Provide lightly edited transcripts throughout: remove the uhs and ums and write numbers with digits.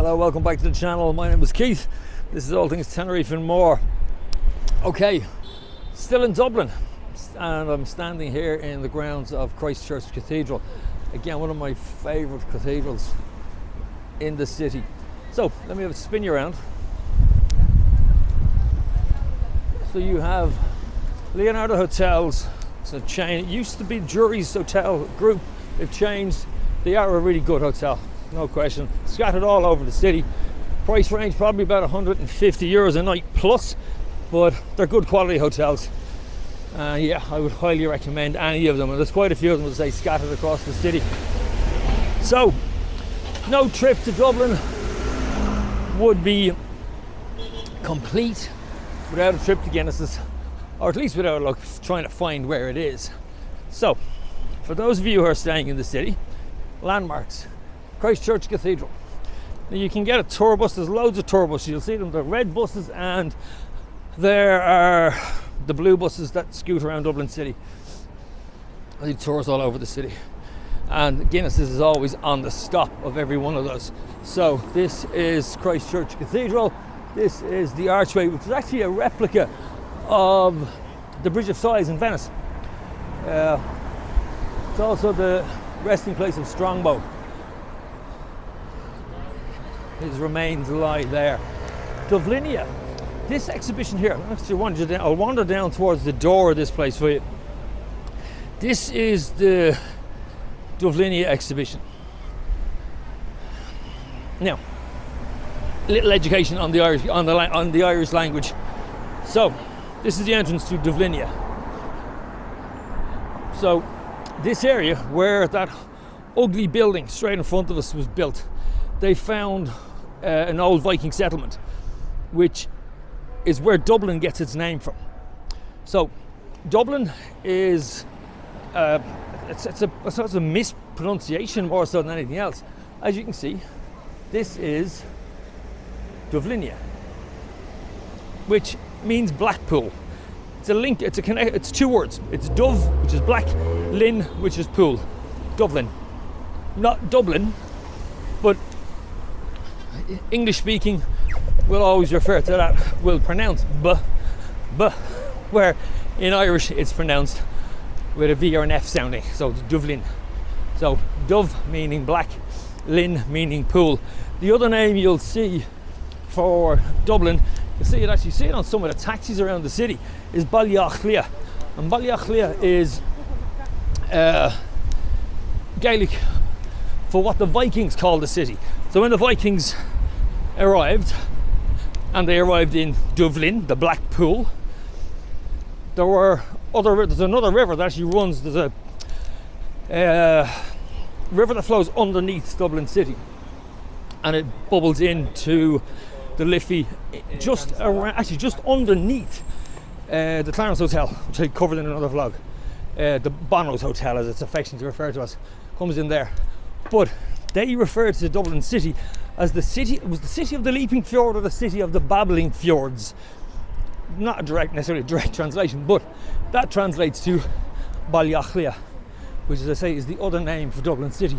Hello, welcome back to the channel. My name is Keith. This is All Things Tenerife and more. Okay, still in Dublin, and I'm standing here in the grounds of Christ Church Cathedral. Again, one of my favourite cathedrals in the city. So let me have a spin you around. So you have Leonardo Hotels. It's a chain. It used to be Jury's Hotel Group. They've changed. They are a really good hotel, no question. Scattered all over the city. Price range probably about €150 a night plus, but they're good quality hotels. Yeah, I would highly recommend any of them, and there's quite a few of them, as I say, scattered across the city. So, no trip to Dublin would be complete without a trip to Guinness's, or at least without trying to find where it is. So, for those of you who are staying in the city, landmarks, Christ Church Cathedral. Now you can get a tour bus. There's loads of tour buses. You'll see them. They're red buses, and there are the blue buses that scoot around Dublin City. I do tours all over the city, and Guinness is always on the stop of every one of those. So this is Christ Church Cathedral. This is the archway, which is actually a replica of the Bridge of Sighs in Venice. It's also the resting place of Strongbow. His remains lie there. Dublinia. This exhibition here, I'll wander down towards the door of this place for you. This is the Dublinia exhibition. Now, a little education on the Irish language. So, this is the entrance to Dublinia. So, this area where that ugly building straight in front of us was built, they found an old Viking settlement, which is where Dublin gets its name from. So Dublin is it's a mispronunciation more so than anything else. As you can see, this is Dublinia, which means Blackpool. It's a link. It's two words. It's Dove, which is black, Lin, which is pool. Dublin, not Dublin, but English speaking will always refer to that, will pronounce b, where in Irish it's pronounced with a V or an F sounding, so it's Dublin. So Dove meaning black, Lin meaning pool. The other name you'll see for Dublin, you'll see it on some of the taxis around the city, is Ballachlia. And Ballachlia is Gaelic for what the Vikings called the city. So when the Vikings arrived, and they arrived in Dublin, the Black Pool, there's another river that actually runs. There's a river that flows underneath Dublin City, and it bubbles into the Liffey just underneath the Clarence Hotel, which I covered in another vlog. The Bono's Hotel, as it's affectionately referred to as, comes in there. But they referred to Dublin City as the city. It was the city of the Leaping Fjord or the city of the Babbling Fjords. Not necessarily a direct translation, but that translates to Ballachlia, which, as I say, is the other name for Dublin City.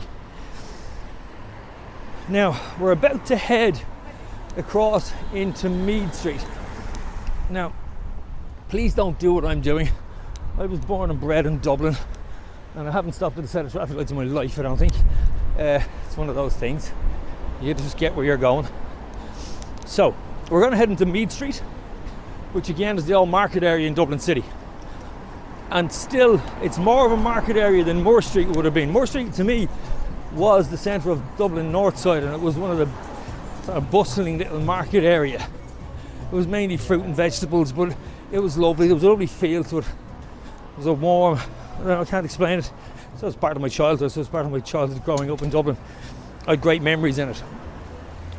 Now we're about to head across into Meath Street. Now, please don't do what I'm doing. I was born and bred in Dublin, and I haven't stopped at a set of traffic lights in my life, I don't think. It's one of those things. You just get where you're going. So, we're going to head into Meath Street, which again is the old market area in Dublin City. And still, it's more of a market area than Moore Street would have been. Moore Street, to me, was the centre of Dublin North Side, and it was one of the sort of bustling little market area. It was mainly fruit and vegetables, but it was lovely. There was a lovely feel to it. It was a warm, I can't explain it. So it's part of my childhood. So it's part of my childhood growing up in Dublin. I had great memories in it.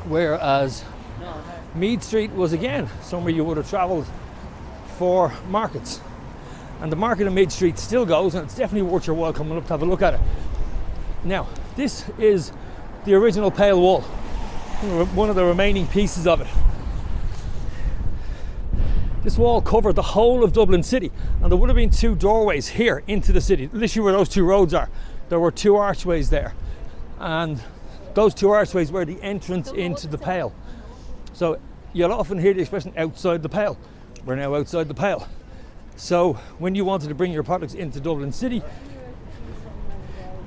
Whereas Meath Street was again somewhere you would have travelled for markets. And the market in Meath Street still goes, and it's definitely worth your while coming up to have a look at it. Now, this is the original Pale Wall, one of the remaining pieces of it. This wall covered the whole of Dublin City, and there would have been two doorways here into the city, literally where those two roads are. There were two archways there, and those two archways were the entrance into the Pale. So you'll often hear the expression outside the Pale. We're now outside the Pale. So when you wanted to bring your products into Dublin City,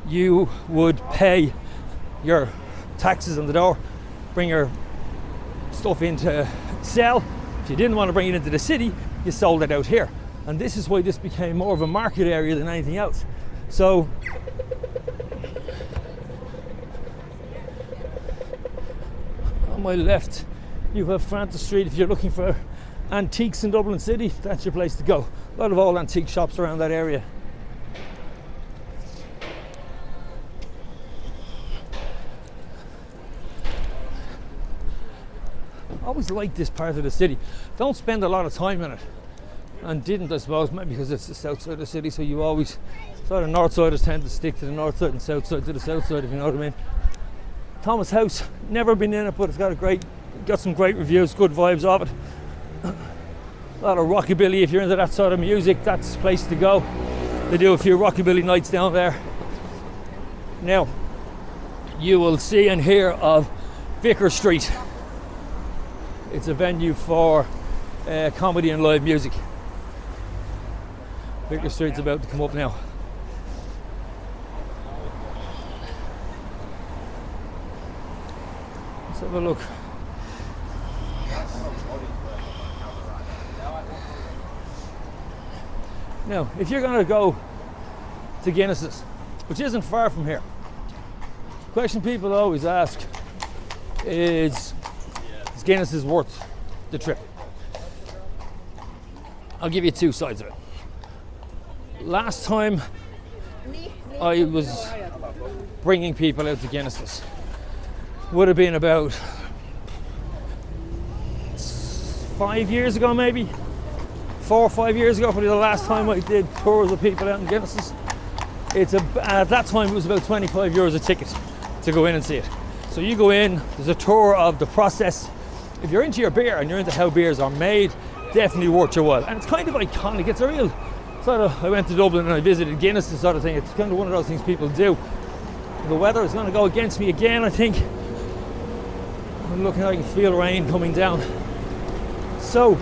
you would pay your taxes on the door, bring your stuff in to sell. If you didn't want to bring it into the city, you sold it out here. And this is why this became more of a market area than anything else. So on my left, you have Francis Street. If you're looking for antiques in Dublin City, that's your place to go. A lot of old antique shops around that area. I always like this part of the city. Don't spend a lot of time in it, and didn't, I suppose, maybe because it's the south side of the city, so you always, sort of north siders tend to stick to the north side and south side to the south side, if you know what I mean. Thomas House, never been in it, but it's got some great reviews, good vibes of it. A lot of rockabilly. If you're into that sort of music, that's the place to go. They do a few rockabilly nights down there. Now, you will see and hear of Vicar Street. It's a venue for comedy and live music. Vicar Street's about to come up now. Let's have a look. Now, if you're going to go to Guinness's, which isn't far from here, the question people always ask is Guinness's worth the trip? I'll give you two sides of it. Last time I was bringing people out to Guinness's would have been about 5 years ago, maybe 4 or 5 years ago, probably the last time I did tours of people out in Guinness's. At that time it was about €25 a ticket to go in and see it. So you go in, there's a tour of the process. If you're into your beer and you're into how beers are made, definitely worth your while. And it's kind of iconic. It's a real sort of, I went to Dublin and I visited Guinness, this sort of thing. It's kind of one of those things people do. The weather is going to go against me again, I think. I'm looking, I can feel rain coming down. So,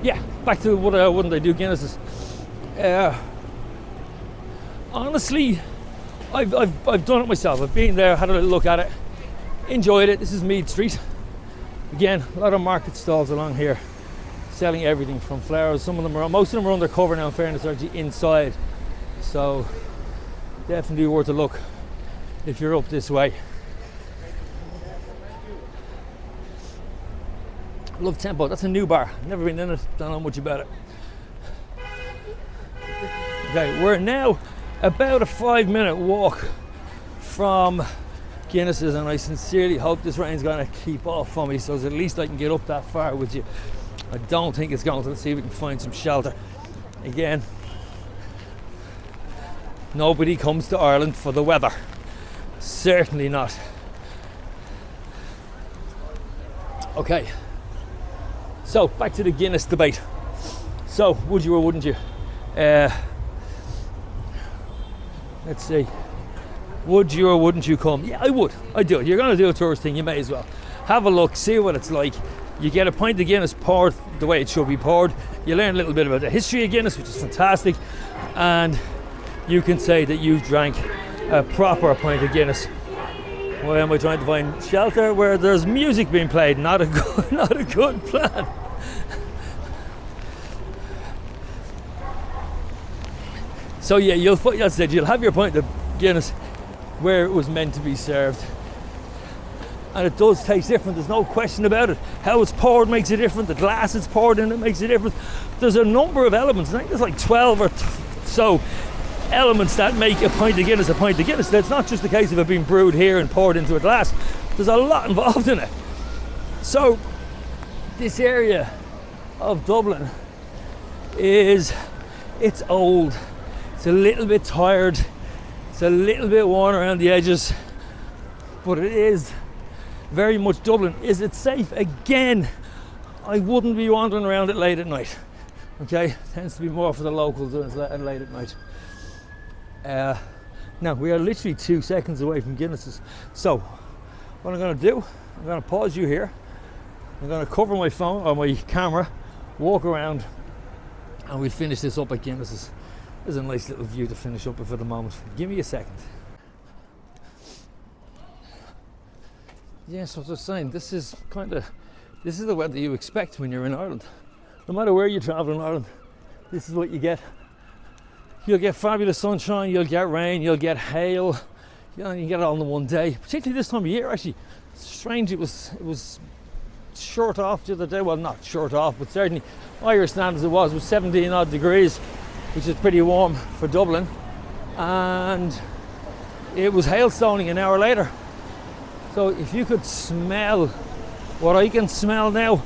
yeah, back to wouldn't I do Guinness's. Honestly, I've done it myself. I've been there, had a little look at it, enjoyed it. This is Mead Street. Again, a lot of market stalls along here, selling everything from flowers. Most of them are undercover now, in fairness, they're actually inside. So, definitely worth a look if you're up this way. Love Tempo, that's a new bar. Never been in it, don't know much about it. Okay, we're now about a 5-minute walk from Guinness's, and I sincerely hope this rain's going to keep off for me, so at least I can get up that far with you. I don't think it's going to. Let's see if we can find some shelter. Again, nobody comes to Ireland for the weather. Certainly not. Okay. So, back to the Guinness debate. So, would you or wouldn't you? Let's see. Would you or wouldn't you come? Yeah, I would. I do. You're going to do a tourist thing, you may as well. Have a look, see what it's like. You get a pint of Guinness poured the way it should be poured. You learn a little bit about the history of Guinness, which is fantastic. And you can say that you've drank a proper pint of Guinness. Why am I trying to find shelter where there's music being played? Not a good plan. So yeah, you'll have your pint of Guinness where it was meant to be served, and it does taste different. There's no question about it. How it's poured makes it different. The glass it's poured in, it makes it different. There's a number of elements. I think there's like 12 or so elements that make a pint of Guinness a pint of Guinness. It's not just a case of it being brewed here and poured into a glass. There's a lot involved in it. So this area of Dublin it's old, it's a little bit tired, it's a little bit worn around the edges, but it is very much Dublin. Is it safe? Again, I wouldn't be wandering around it late at night. Okay, tends to be more for the locals when it's late at night. Now, we are literally 2 seconds away from Guinness's. So, what I'm going to do, I'm going to pause you here. I'm going to cover my phone or my camera, walk around, and we'll finish this up at Guinness's. There's a nice little view to finish up with for the moment. Give me a second. Yes, what I was saying, this is the weather you expect when you're in Ireland. No matter where you travel in Ireland, this is what you get. You'll get fabulous sunshine, you'll get rain, you'll get hail, you get it all in one day. Particularly this time of year, actually. Strange, it was short off the other day. Well, not short off, but certainly Irish standards it was 17 odd degrees, which is pretty warm for Dublin. And it was hailstoning an hour later. So if you could smell what I can smell now,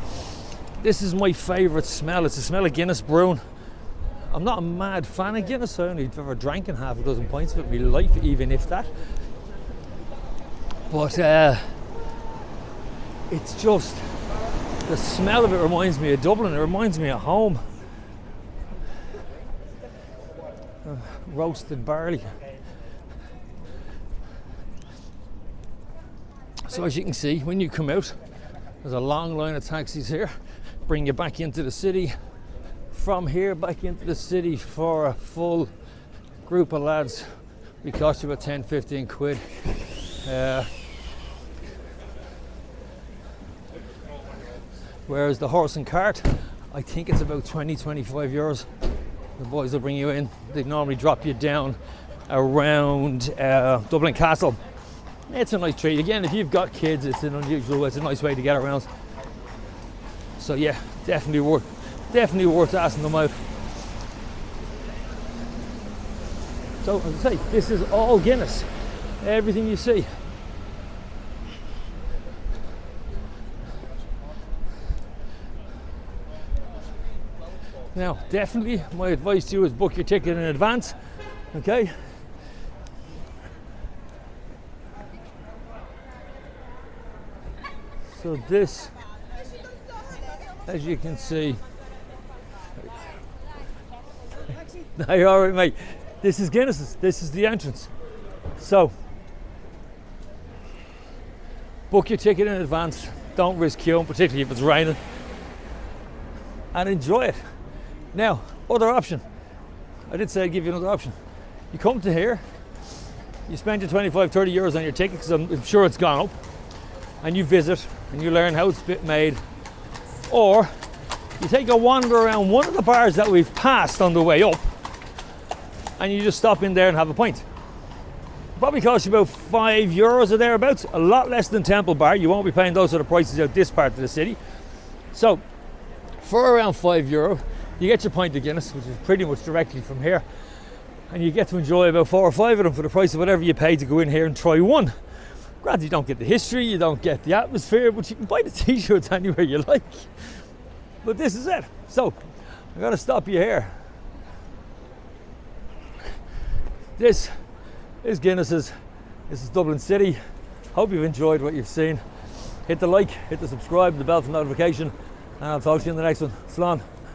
this is my favourite smell. It's the smell of Guinness brewing. I'm not a mad fan of Guinness. I only ever drank in half a dozen pints of it in my life, even if that. But it's just, the smell of it reminds me of Dublin. It reminds me of home. Roasted barley. So as you can see, when you come out, there's a long line of taxis here, bring you back into the city. From here back into the city for a full group of lads, we cost you about 10-15 quid. Whereas the horse and cart, I think it's about 20-25 euros. The boys will bring you in. They normally drop you down around Dublin Castle. It's a nice treat. Again, if you've got kids, it's an it's a nice way to get around. So yeah, definitely worth asking them out. So as I say, this is all Guinness. Everything you see. Now, definitely my advice to you is book your ticket in advance. Okay? So this, as you can see, no, you're all right, mate. This is Guinness's. This is the entrance. So, book your ticket in advance. Don't risk queuing, particularly if it's raining. And enjoy it. Now, other option. I did say I'd give you another option. You come to here, you spend your 25-30 euros on your ticket, because I'm sure it's gone up, and you visit and you learn how it's made. Or you take a wander around one of the bars that we've passed on the way up, and you just stop in there and have a pint. Probably costs you about €5 or thereabouts, a lot less than Temple Bar. You won't be paying those sort of prices out this part of the city. So for around €5, you get your pint of Guinness, which is pretty much directly from here, and you get to enjoy about 4 or 5 of them for the price of whatever you pay to go in here and try one. Granted, you don't get the history, you don't get the atmosphere, but you can buy the t-shirts anywhere you like. But this is it. So I'm going to stop you here. This is Guinness's. This is Dublin City. Hope you've enjoyed what you've seen. Hit the like, hit the subscribe, the bell for notification, and I'll talk to you in the next one. Slán.